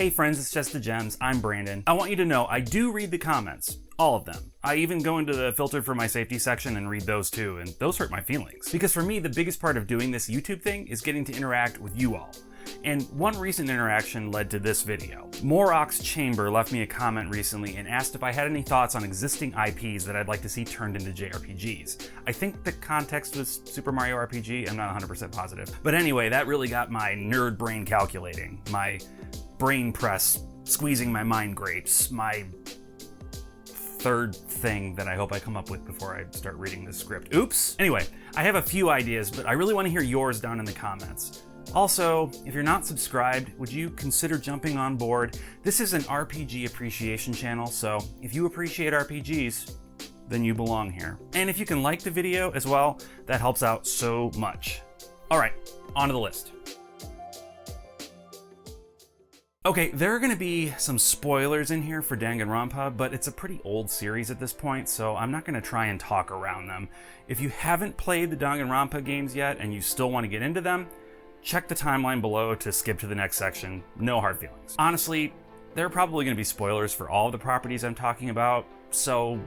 Hey friends, it's Just the Gems. I'm Brandon. I want you to know I do read the comments. All of them. I even go into the filter for my safety section and read those too, and those hurt my feelings. Because for me, the biggest part of doing this YouTube thing is getting to interact with you all. And one recent interaction led to this video. Moraak's Chamber left me a comment recently and asked if I had any thoughts on existing IPs that I'd like to see turned into JRPGs. I think the context was Super Mario RPG, I'm not 100% positive. But anyway, that really got my nerd brain calculating. My brain press squeezing my mind grapes. My third thing that I hope I come up with before I start reading this script. Oops! Anyway, I have a few ideas, but I really want to hear yours down in the comments. Also, if you're not subscribed, would you consider jumping on board? This is an RPG appreciation channel, so if you appreciate RPGs, then you belong here. And if you can like the video as well, that helps out so much. All right, on to the list. Okay, there are going to be some spoilers in here for Danganronpa, but it's a pretty old series at this point, so I'm not going to try and talk around them. If you haven't played the Danganronpa games yet and you still want to get into them, check the timeline below to skip to the next section. No hard feelings. Honestly, there are probably going to be spoilers for all of the properties I'm talking about, so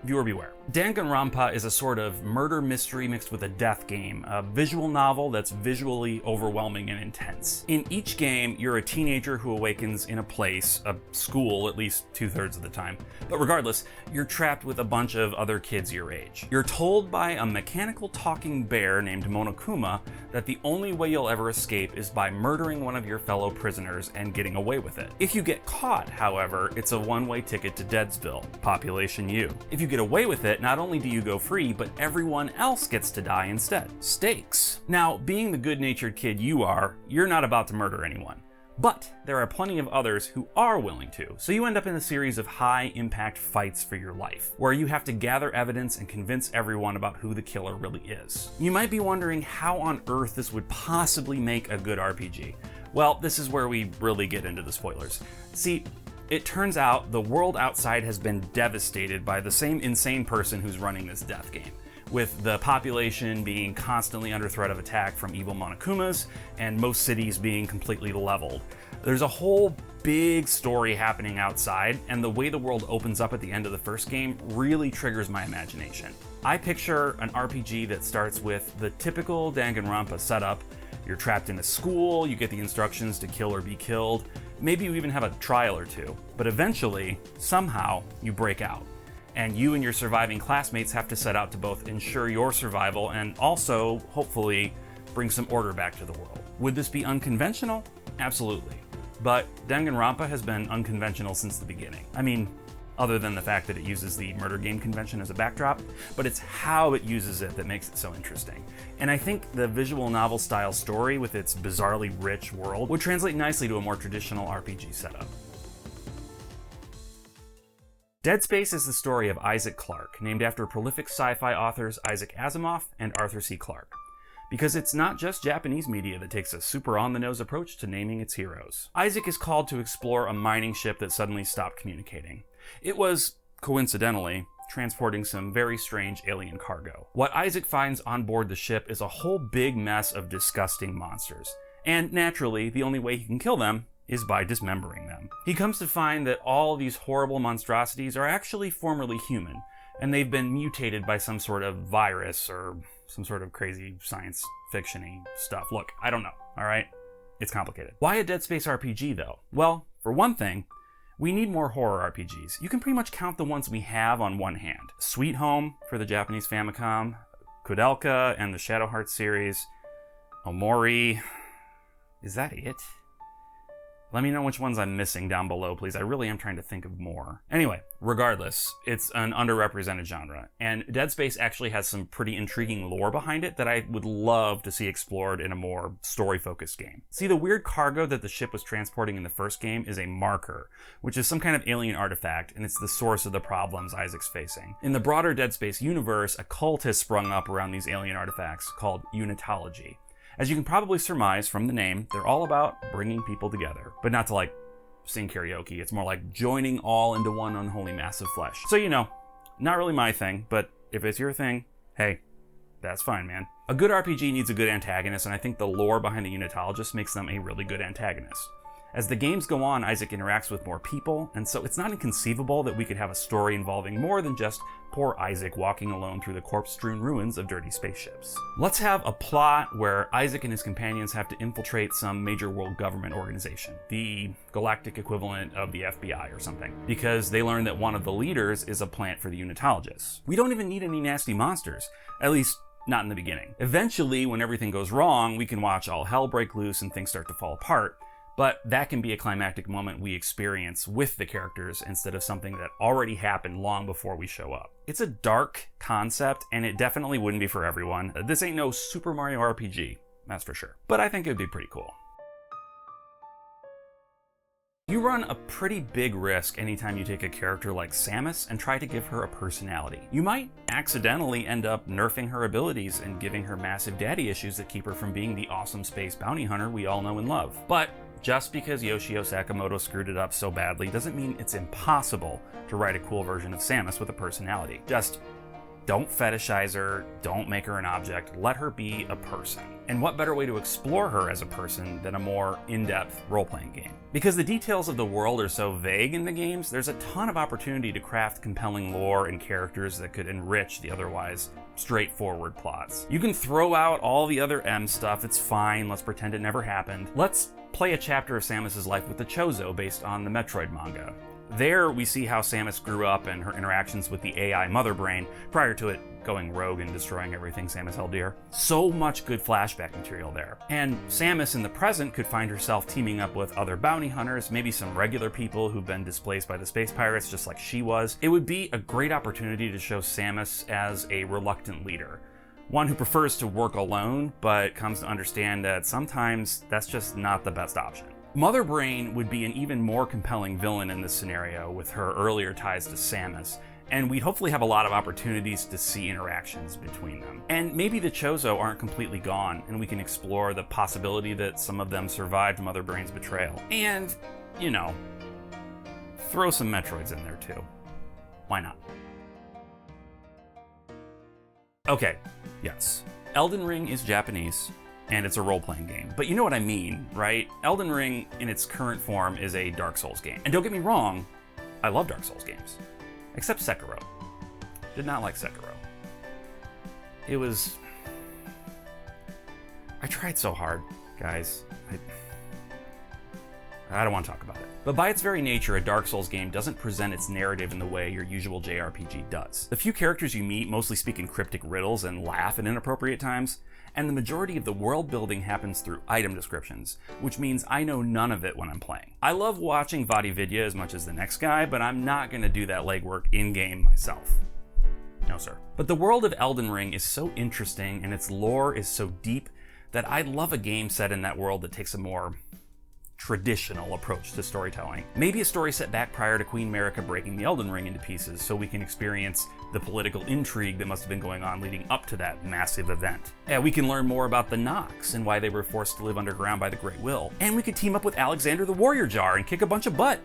viewer beware. Danganronpa is a sort of murder mystery mixed with a death game, a visual novel that's visually overwhelming and intense. In each game, you're a teenager who awakens in a place, a school at least 2/3 of the time, but regardless, you're trapped with a bunch of other kids your age. You're told by a mechanical talking bear named Monokuma that the only way you'll ever escape is by murdering one of your fellow prisoners and getting away with it. If you get caught, however, it's a one-way ticket to Deadsville, population U. If you get away with it, not only do you go free, but everyone else gets to die instead. Stakes. Now, being the good-natured kid you are, you're not about to murder anyone. But there are plenty of others who are willing to, so you end up in a series of high-impact fights for your life, where you have to gather evidence and convince everyone about who the killer really is. You might be wondering how on earth this would possibly make a good RPG. Well, this is where we really get into the spoilers. See, it turns out the world outside has been devastated by the same insane person who's running this death game, with the population being constantly under threat of attack from evil Monokumas, and most cities being completely leveled. There's a whole big story happening outside, and the way the world opens up at the end of the first game really triggers my imagination. I picture an RPG that starts with the typical Danganronpa setup. You're trapped in a school, you get the instructions to kill or be killed, maybe you even have a trial or two, but eventually, somehow, you break out. And you and your surviving classmates have to set out to both ensure your survival and also, hopefully, bring some order back to the world. Would this be unconventional? Absolutely. But Danganronpa has been unconventional since the beginning. I mean, other than the fact that it uses the murder game convention as a backdrop, but it's how it uses it that makes it so interesting. And I think the visual novel style story with its bizarrely rich world would translate nicely to a more traditional RPG setup. Dead Space is the story of Isaac Clarke, named after prolific sci-fi authors Isaac Asimov and Arthur C. Clarke. Because it's not just Japanese media that takes a super on-the-nose approach to naming its heroes. Isaac is called to explore a mining ship that suddenly stopped communicating. It was, coincidentally, transporting some very strange alien cargo. What Isaac finds on board the ship is a whole big mess of disgusting monsters. And naturally, the only way he can kill them is by dismembering them. He comes to find that all these horrible monstrosities are actually formerly human, and they've been mutated by some sort of virus or some sort of crazy science fiction-y stuff. Look, I don't know, alright? It's complicated. Why a Dead Space RPG though? Well, for one thing, we need more horror RPGs. You can pretty much count the ones we have on one hand. Sweet Home for the Japanese Famicom, Koudelka and the Shadow Hearts series, Omori. Is that it? Let me know which ones I'm missing down below, please. I really am trying to think of more. Anyway, regardless, it's an underrepresented genre, and Dead Space actually has some pretty intriguing lore behind it that I would love to see explored in a more story-focused game. See, the weird cargo that the ship was transporting in the first game is a marker, which is some kind of alien artifact, and it's the source of the problems Isaac's facing. In the broader Dead Space universe, a cult has sprung up around these alien artifacts called Unitology. As you can probably surmise from the name, they're all about bringing people together. But not to like sing karaoke, it's more like joining all into one unholy mass of flesh. So you know, not really my thing, but if it's your thing, hey, that's fine, man. A good RPG needs a good antagonist, and I think the lore behind the Unitologists makes them a really good antagonist. As the games go on, Isaac interacts with more people, and so it's not inconceivable that we could have a story involving more than just poor Isaac walking alone through the corpse-strewn ruins of dirty spaceships. Let's have a plot where Isaac and his companions have to infiltrate some major world government organization, the galactic equivalent of the FBI or something, because they learn that one of the leaders is a plant for the unitologists. We don't even need any nasty monsters, at least not in the beginning. Eventually, when everything goes wrong, we can watch all hell break loose and things start to fall apart. But that can be a climactic moment we experience with the characters instead of something that already happened long before we show up. It's a dark concept, and it definitely wouldn't be for everyone. This ain't no Super Mario RPG, that's for sure. But I think it'd be pretty cool. You run a pretty big risk anytime you take a character like Samus and try to give her a personality. You might accidentally end up nerfing her abilities and giving her massive daddy issues that keep her from being the awesome space bounty hunter we all know and love. But just because Yoshio Sakamoto screwed it up so badly doesn't mean it's impossible to write a cool version of Samus with a personality. Just don't fetishize her, don't make her an object, let her be a person. And what better way to explore her as a person than a more in-depth role-playing game? Because the details of the world are so vague in the games, there's a ton of opportunity to craft compelling lore and characters that could enrich the otherwise straightforward plots. You can throw out all the other M stuff, it's fine, let's pretend it never happened. Let's play a chapter of Samus's life with the Chozo based on the Metroid manga. There, we see how Samus grew up and her interactions with the AI Mother Brain prior to it going rogue and destroying everything Samus held dear. So much good flashback material there. And Samus in the present could find herself teaming up with other bounty hunters, maybe some regular people who've been displaced by the space pirates just like she was. It would be a great opportunity to show Samus as a reluctant leader. One who prefers to work alone, but comes to understand that sometimes that's just not the best option. Mother Brain would be an even more compelling villain in this scenario with her earlier ties to Samus, and we'd hopefully have a lot of opportunities to see interactions between them. And maybe the Chozo aren't completely gone, and we can explore the possibility that some of them survived Mother Brain's betrayal. And, you know, throw some Metroids in there too. Why not? Okay, yes. Elden Ring is Japanese, and it's a role-playing game. But you know what I mean, right? Elden Ring, in its current form, is a Dark Souls game. And don't get me wrong, I love Dark Souls games. Except Sekiro. Did not like Sekiro. It was... I tried so hard, guys. I don't want to talk about it. But by its very nature, a Dark Souls game doesn't present its narrative in the way your usual JRPG does. The few characters you meet mostly speak in cryptic riddles and laugh at inappropriate times, and the majority of the world building happens through item descriptions, which means I know none of it when I'm playing. I love watching VaatiVidya as much as the next guy, but I'm not going to do that legwork in-game myself. No sir. But the world of Elden Ring is so interesting and its lore is so deep that I'd love a game set in that world that takes a more traditional approach to storytelling. Maybe a story set back prior to Queen Marika breaking the Elden Ring into pieces so we can experience the political intrigue that must have been going on leading up to that massive event. Yeah, we can learn more about the Nox and why they were forced to live underground by the Great Will. And we could team up with Alexander the Warrior Jar and kick a bunch of butt.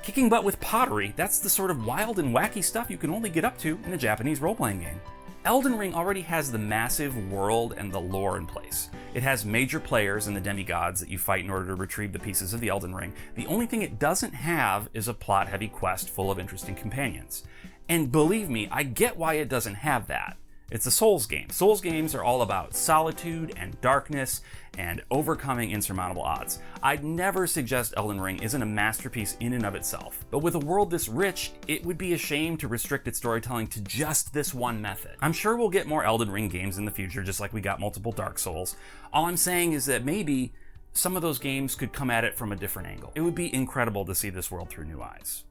Kicking butt with pottery, that's the sort of wild and wacky stuff you can only get up to in a Japanese role-playing game. Elden Ring already has the massive world and the lore in place. It has major players and the demigods that you fight in order to retrieve the pieces of the Elden Ring. The only thing it doesn't have is a plot-heavy quest full of interesting companions. And believe me, I get why it doesn't have that. It's a Souls game. Souls games are all about solitude and darkness and overcoming insurmountable odds. I'd never suggest Elden Ring isn't a masterpiece in and of itself, but with a world this rich, it would be a shame to restrict its storytelling to just this one method. I'm sure we'll get more Elden Ring games in the future, just like we got multiple Dark Souls. All I'm saying is that maybe some of those games could come at it from a different angle. It would be incredible to see this world through new eyes.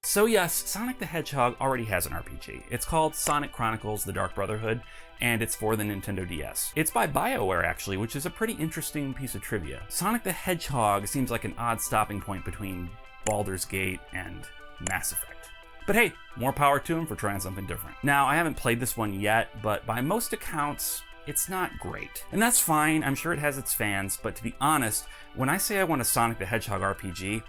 So yes, Sonic the Hedgehog already has an RPG. It's called Sonic Chronicles: The Dark Brotherhood, and it's for the Nintendo DS. It's by BioWare actually, which is a pretty interesting piece of trivia. Sonic the Hedgehog seems like an odd stopping point between Baldur's Gate and Mass Effect. But hey, more power to him for trying something different. Now, I haven't played this one yet, but by most accounts, it's not great. And that's fine, I'm sure it has its fans, but to be honest, when I say I want a Sonic the Hedgehog RPG,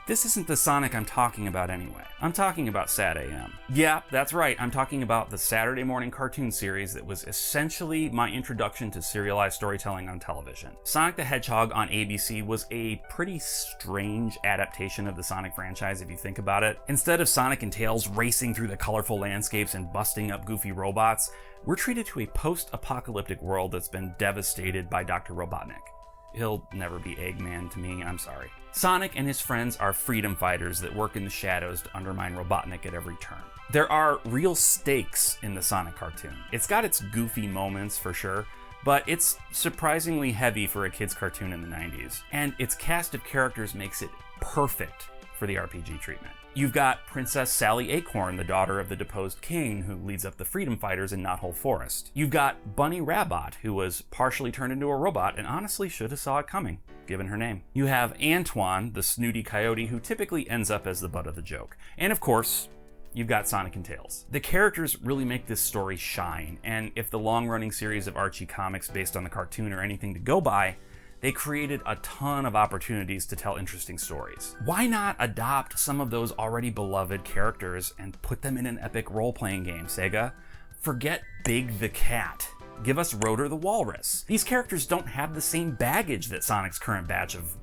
this isn't the Sonic I'm talking about anyway. I'm talking about SatAM. Yeah, that's right, I'm talking about the Saturday morning cartoon series that was essentially my introduction to serialized storytelling on television. Sonic the Hedgehog on ABC was a pretty strange adaptation of the Sonic franchise if you think about it. Instead of Sonic and Tails racing through the colorful landscapes and busting up goofy robots, we're treated to a post-apocalyptic world that's been devastated by Dr. Robotnik. He'll never be Eggman to me, I'm sorry. Sonic and his friends are freedom fighters that work in the shadows to undermine Robotnik at every turn. There are real stakes in the Sonic cartoon. It's got its goofy moments for sure, but it's surprisingly heavy for a kid's cartoon in the 90s. And its cast of characters makes it perfect for the RPG treatment. You've got Princess Sally Acorn, the daughter of the deposed king who leads up the freedom fighters in Knothole Forest. You've got Bunny Rabbot, who was partially turned into a robot and honestly should have saw it coming, given her name. You have Antoine, the snooty coyote who typically ends up as the butt of the joke. And of course, you've got Sonic and Tails. The characters really make this story shine, and if the long-running series of Archie comics based on the cartoon are anything to go by, they created a ton of opportunities to tell interesting stories. Why not adopt some of those already beloved characters and put them in an epic role-playing game, Sega? Forget Big the Cat. Give us Rotor the Walrus. These characters don't have the same baggage that Sonic's current batch of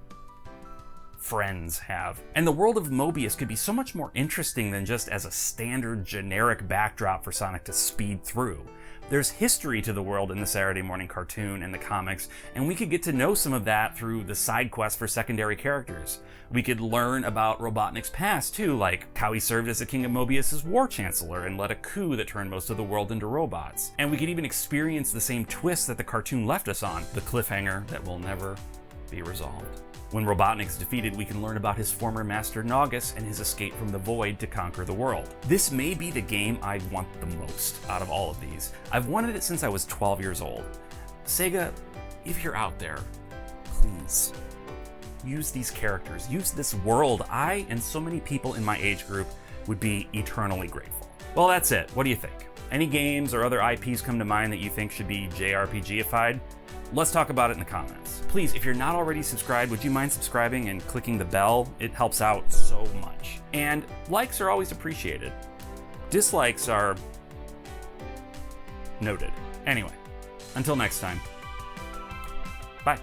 friends have. And the world of Mobius could be so much more interesting than just as a standard generic backdrop for Sonic to speed through. There's history to the world in the Saturday morning cartoon and the comics, and we could get to know some of that through the side quests for secondary characters. We could learn about Robotnik's past too, like how he served as the King of Mobius' war chancellor and led a coup that turned most of the world into robots. And we could even experience the same twist that the cartoon left us on, the cliffhanger that will never be resolved. When Robotnik's defeated, we can learn about his former master Naugus and his escape from the Void to conquer the world. This may be the game I want the most out of all of these. I've wanted it since I was 12 years old. Sega, if you're out there, please, use these characters, use this world. I and so many people in my age group would be eternally grateful. Well, that's it. What do you think? Any games or other IPs come to mind that you think should be JRPG-ified? Let's talk about it in the comments. Please, if you're not already subscribed, would you mind subscribing and clicking the bell? It helps out so much. And likes are always appreciated. Dislikes are noted. Anyway, until next time, bye.